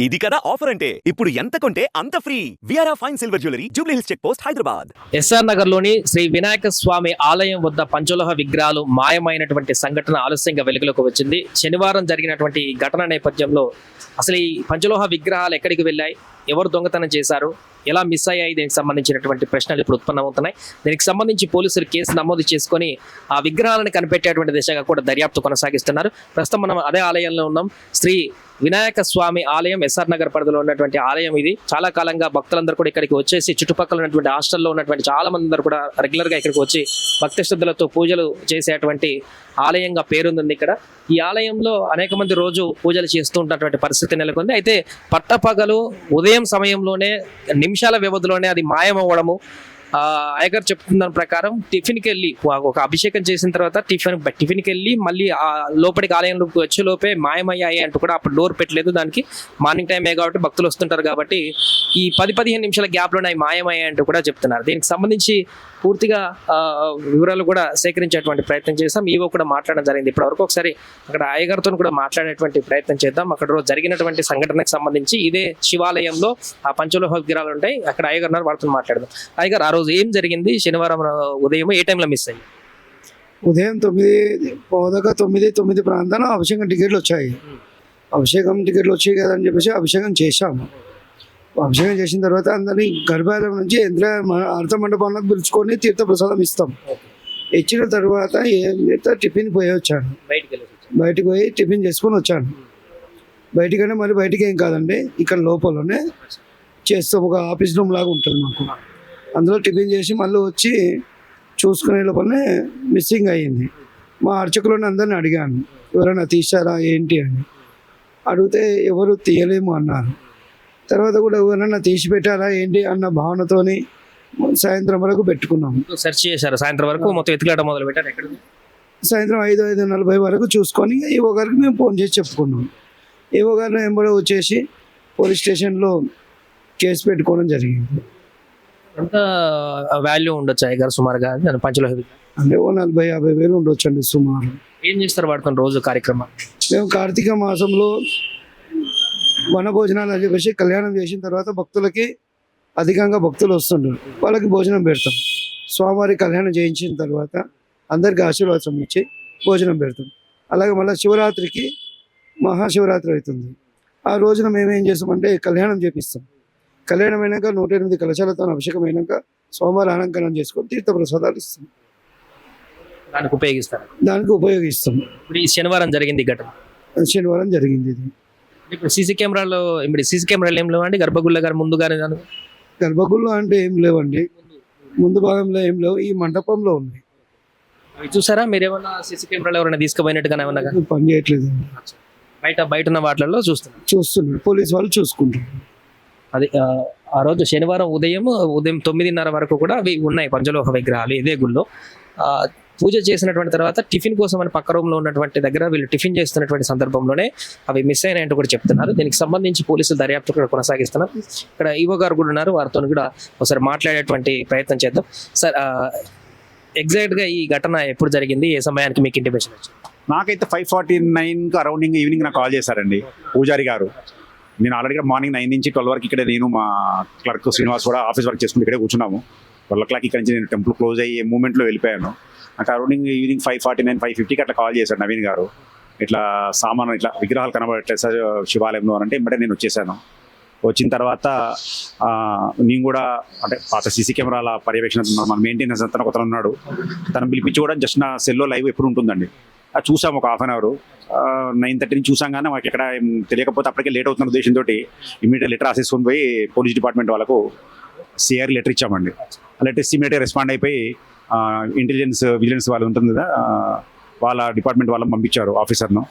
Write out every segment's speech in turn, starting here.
ఇది కదా ఆఫర్ అంటే ఇప్పుడు ఎంత కొంటే అంత ఫ్రీ. విఆర్ఆ fine silver jewellery, Jubilee Hills check post, Hyderabad. SR Nagar లోని శ్రీ వినాయక స్వామి ఆలయం వద్ద పంచలోహ విగ్రహాలు మాయమైనటువంటి సంఘటన ఆలస్యంగా వెలుగులోకి వచ్చింది. శనివారం జరిగినటువంటి ఈ ఘటన నేపథ్యంలో అసలు ఈ పంచలోహ విగ్రహాలు ఎక్కడికి వెళ్ళాయి, ఎవరు దొంగతనం చేశారు, ఎలా మిస్ అయ్యాయి, దీనికి సంబంధించినటువంటి ప్రశ్నలు ఇప్పుడు ఉత్పన్నమవుతున్నాయి. దీనికి సంబంధించి పోలీసులు కేసు నమోదు చేసుకొని ఆ విగ్రహాలను కనిపెట్టేటువంటి దిశగా కూడా దర్యాప్తు కొనసాగిస్తున్నారు. ప్రస్తుతం మనం అదే ఆలయంలో ఉన్నాం. శ్రీ వినాయక స్వామి ఆలయం, ఎస్ఆర్ నగర్ పరిధిలో ఉన్నటువంటి ఆలయం ఇది. చాలా కాలంగా భక్తులందరూ కూడా ఇక్కడికి వచ్చేసి చుట్టుపక్కల ఉన్నటువంటి హాస్టల్లో ఉన్నటువంటి చాలా మంది అందరూ కూడా రెగ్యులర్ గా ఇక్కడికి వచ్చి భక్తి శ్రద్ధలతో పూజలు చేసేటువంటి ఆలయంగా పేరుంది ఇక్కడ. ఈ ఆలయంలో అనేక మంది రోజు పూజలు చేస్తూ ఉన్నటువంటి పరిస్థితి నెలకొంది. అయితే పట్టపగలు ఉదయం సమయంలోనే నిమిషాల వ్యవధిలోనే అది మాయమవ్వడము, అయ్యగారు చెప్తున్న దాని ప్రకారం టిఫిన్కి వెళ్ళి ఒక అభిషేకం చేసిన తర్వాత టిఫిన్కి వెళ్ళి మళ్ళీ ఆ లోపలికి ఆలయంలోకి వచ్చే లోపే మాయమయ్యాయి అంటూ కూడా అప్పుడు డోర్ పెట్టలేదు. దానికి మార్నింగ్ టైమే కాబట్టి భక్తులు వస్తుంటారు కాబట్టి ఈ 10-15 నిమిషాల గ్యాప్లోనే అవి మాయమయ్యాయి అంటూ కూడా చెప్తున్నారు. దీనికి సంబంధించి పూర్తిగా వివరాలు కూడా సేకరించేటువంటి ప్రయత్నం చేస్తాం. ఈవో కూడా మాట్లాడడం జరిగింది. ఇప్పటివరకు ఒకసారి అక్కడ అయ్యగారితో కూడా మాట్లాడేటువంటి ప్రయత్నం చేద్దాం. అక్కడ రోజు జరిగినటువంటి సంఘటనకు సంబంధించి ఇదే శివాలయంలో ఆ పంచలోహ విగ్రహాలు ఉంటాయి. అక్కడ అయ్యగారు ఉన్నారు, వారితో మాట్లాడదాం. అయ్యగారు, ఆ రోజు ఏం జరిగింది? శనివారం ఉదయం ఏ టైంలో మిస్ అయ్యి? ఉదయం 9 ప్రాంతాన అభిషేకం టికెట్లు వచ్చాయి. అభిషేకం టికెట్లు వచ్చాయి కదా అని చెప్పేసి అభిషేకం చేశాము. అభిషేకం చేసిన తర్వాత అందరినీ గర్భాలయం నుంచి అర్థ మండపంలోకి పిలుచుకొని తీర్థప్రసాదం ఇస్తాం. ఇచ్చిన తర్వాత ఏం చేస్తా, టిఫిన్ పోయి వచ్చాను. బయటికి పోయి టిఫిన్ చేసుకొని వచ్చాను. బయటికనే మరి బయటికి ఏం కాదండి, ఇక్కడ లోపలనే చేస్తాం. ఒక ఆఫీస్ రూమ్ లాగా ఉంటుంది మాకు. అందులో టిఫిన్ చేసి మళ్ళీ వచ్చి చూసుకునే లోపలనే మిస్సింగ్ అయ్యింది. మా అర్చకులను అందరిని అడిగాను, ఎవరైనా తీశారా ఏంటి అని. అడిగితే ఎవరు తీయలేము అన్నారు. తర్వాత కూడా ఎవరైనా తీసి పెట్టారా ఏంటి అన్న భావనతోని సాయంత్రం వరకు పెట్టుకున్నాము. సెర్చ్ చేశారు సాయంత్రం వరకు, మొత్తం ఎత్తులాట మొదలు పెట్టారు. ఎక్కడ సాయంత్రం 5:40 వరకు చూసుకొని ఈవో గారికి మేము ఫోన్ చేసి చెప్పుకున్నాం. ఈవో గారిని ఎంబడే వచ్చేసి పోలీస్ స్టేషన్లో కేసు పెట్టుకోవడం జరిగింది. ఎంత వాల్యూ ఉండొచ్చు అయ్యగారు సుమారుగా పంచలోహ? అంటే 40-50 వేలు ఉండొచ్చు అండి సుమారు. ఏం చేస్తారు వాడుకొని రోజు కార్యక్రమం? మేము కార్తీక మాసంలో వన భోజనాలు అని చెప్పేసి కళ్యాణం చేసిన తర్వాత భక్తులకి అధికంగా భక్తులు వస్తుంటారు, వాళ్ళకి భోజనం పెడతాం. స్వామివారి కళ్యాణం చేయించిన తర్వాత అందరికి ఆశీర్వాదం ఇచ్చి భోజనం పెడతాం. అలాగే మళ్ళీ శివరాత్రికి మహాశివరాత్రి అవుతుంది. ఆ రోజున మేమేం చేస్తామంటే కళ్యాణం చేపిస్తాం. కళ్యాణం అయినాక 108 కలశాలతో అభిషేకం అయినాక స్వామివారి అలంకరణ చేసుకొని తీర్థప్రసాదాలు ఇస్తాం. దానికి ఉపయోగిస్తాం. ఇప్పుడు ఈ శనివారం జరిగింది ఘటన. శనివారం జరిగింది ఇది. ఇప్పుడు సీసీ కెమెరాలు ఏం లేవండి గర్భగుళ్ళ గారు ముందు గారు? గర్భగుళ్ళు అంటే ఏం లేవండి, ముందు భాగంలో ఏం లేవు, ఈ మండపంలో ఉన్నాయి. అవి చూసారా మీరు? ఏమన్నా సీసీ కెమెరాలు ఎవరైనా తీసుకుపోయినట్టుగా ఏమన్నా పని చేయట్లేదు. బయట ఉన్న వాటిల్లో చూస్తున్నారు, పోలీసు వాళ్ళు చూసుకుంటారు. అది ఆ రోజు శనివారం ఉదయం 9:30 వరకు కూడా అవి ఉన్నాయి పంచలోహ విగ్రహాలు ఇదే గుళ్ళో. పూజ చేసినటువంటి తర్వాత టిఫిన్ కోసం అని పక్క రూమ్ లో ఉన్నటువంటి దగ్గర వీళ్ళు టిఫిన్ చేస్తున్నటువంటి సందర్భంలోనే అవి మిస్ అయినాయంటూ కూడా చెప్తున్నారు. దీనికి సంబంధించి పోలీసులు దర్యాప్తు కూడా కొనసాగిస్తున్నారు. ఇక్కడ ఈవో గారు కూడా ఉన్నారు, వారితో కూడా ఒకసారి మాట్లాడేటువంటి ప్రయత్నం చేద్దాం. సార్, ఎగ్జాక్ట్ గా ఈ ఘటన ఎప్పుడు జరిగింది, ఏ సమయానికి మీకు ఇంటిమేషన్ వచ్చింది? నాకైతే 5:49 అరౌండింగ్ ఈవినింగ్ నాకు కాల్ చేశారండి పూజారి గారు. నేను ఆల్రెడీ మార్నింగ్ 9 నుంచి 12 వరకు ఇక్కడ నేను మా క్లర్క్ శ్రీనివాస్ కూడా ఆఫీస్ వర్క్ చేసుకుని ఇక్కడే కూర్చున్నాము. 12 o'clock ఇక్కడ నుంచి నేను టెంపుల్ క్లోజ్ అయ్యే మూమెంట్లో వెళ్ళిపోయాను. నాకు అరౌండింగ్ ఈవినింగ్ 5:49, 5:50కి అట్లా కాల్ చేశాడు నవీన్ గారు. ఇట్లా సామాను ఇట్లా విగ్రహాలు కనబడట్లేదు సార్ శివాలయంలో అంటే వెంటనే నేను వచ్చేసాను. వచ్చిన తర్వాత నేను కూడా అంటే పాత సీసీ కెమెరాల పర్యవేక్షణ మన మెయింటెనెన్స్ అంతా ఒకతను ఉన్నాడు, తను పిలిపించి కూడా జస్ట్ నా సెల్లో లైవ్ ఎప్పుడు ఉంటుందండి. అది చూసాము ఒక 1/2 hour. 9:30 నుంచి చూసాం కానీ మాకు ఎక్కడ తెలియకపోతే అప్పటికే లేట్ అవుతున్న ఉద్దేశంతో ఇమీడియట్ లెటర్ రాసేసుకొని పోయి పోలీస్ డిపార్ట్మెంట్ వాళ్ళకు సిఆర్ లెటర్ ఇచ్చామండి. లెటర్ ఇచ్చి ఇమీడియట్గా రెస్పాండ్ అయిపోయి ఇంటెలిజెన్స్ విజిలెన్స్ వాళ్ళు ఉంటుంది కదా, వాళ్ళ డిపార్ట్మెంట్ వాళ్ళని పంపించారు ఆఫీసర్ను.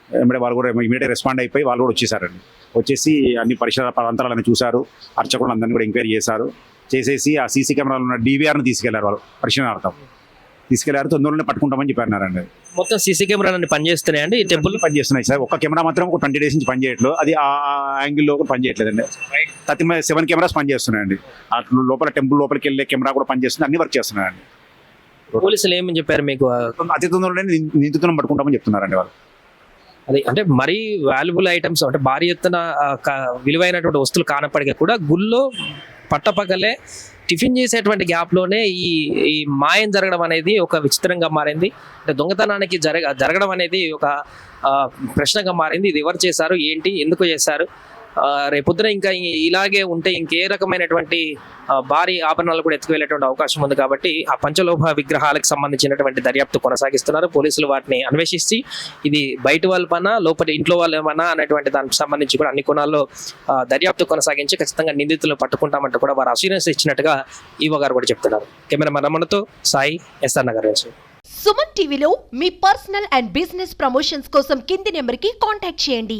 వెంబడే వాళ్ళు కూడా ఇమీడియట్గా రెస్పాండ్ అయిపోయి వాళ్ళు కూడా వచ్చేసారండి. వచ్చేసి అన్ని పరిసర ప్రాంతాలను చూశారు, అర్చకులు అందరినీ కూడా ఎంక్వైరీ చేసేసి ఆ సీసీ కెమెరాలు ఉన్న DVRను తీసుకెళ్లారు. వాళ్ళు పరిశీలనార్థం తీసుకెళ్లారు. తొందరలోనే పట్టుకుంటామని చెప్పారన్నారండి. మొత్తం సీసీ కెమెరాలు పనిచేస్తున్నాయండి? ఈ టెంపుల్ పనిచేస్తున్నాయి సార్. ఒక కెమెరా మాత్రం ఒక 20 days నుంచి పనిచేయట్లేదు, అది ఆ యాంగిల్లో కూడా పనిచేయట్లేదండి. 37 కెమెరాస్ పనిచేస్తున్నాయండి. అట్లా లోపల టెంపుల్ లోపలికి వెళ్ళే కెమెరా కూడా పనిచేస్తుంది, అన్ని వర్క్ చేస్తున్నాయండి. పోలీసులు ఏమని చెప్పారు మీకు? అతి తొందరలోనే నిందితులను పట్టుకుంటామని చెప్తున్నారండి వాళ్ళు. అది అంటే మరీ వాల్యుబుల్ ఐటమ్స్ అంటే భారీ ఎత్తున విలువైనటువంటి వస్తువులు కానప్పటికీ కూడా గుళ్ళో పట్టపగలే టిఫిన్ చేసేటువంటి గ్యాప్లోనే ఈ మాయం జరగడం అనేది ఒక విచిత్రంగా మారింది. అంటే దొంగతనానికి జరగడం అనేది ఒక ప్రశ్నగా మారింది. ఇది ఎవరు చేశారు, ఏంటి, ఎందుకు చేశారు, రేపొద్దున ఇంకా ఇలాగే ఉంటే ఇంకే రకమైనటువంటి భారీ ఆభరణాలు కూడా ఎత్తుకువెళ్ళేటువంటి అవకాశం ఉంది. కాబట్టి ఆ పంచలోహ విగ్రహాలకు సంబంధించినటువంటి దర్యాప్తు కొనసాగిస్తున్నారు పోలీసులు. వాటిని అన్వేషించి ఇది బయట వాళ్ళ పనా లోపల ఇంట్లో వాళ్ళ పనా అనేటువంటి దానికి సంబంధించి కూడా అన్ని కోణాల్లో దర్యాప్తు కొనసాగించి ఖచ్చితంగా నిందితులను పట్టుకుంటామంటూ కూడా వారు అష్యూరెన్స్ ఇచ్చినట్టుగా ఈవో గారు కూడా చెప్తున్నారు. కెమెరామెన్ రమణతో సాయి, ఎస్ఆర్ నగర్ నుంచి. సుమన్ టీవీలో మీ పర్సనల్ అండ్ బిజినెస్ ప్రమోషన్స్ కోసం కింది నెంబర్కి కాంటాక్ట్ చేయండి.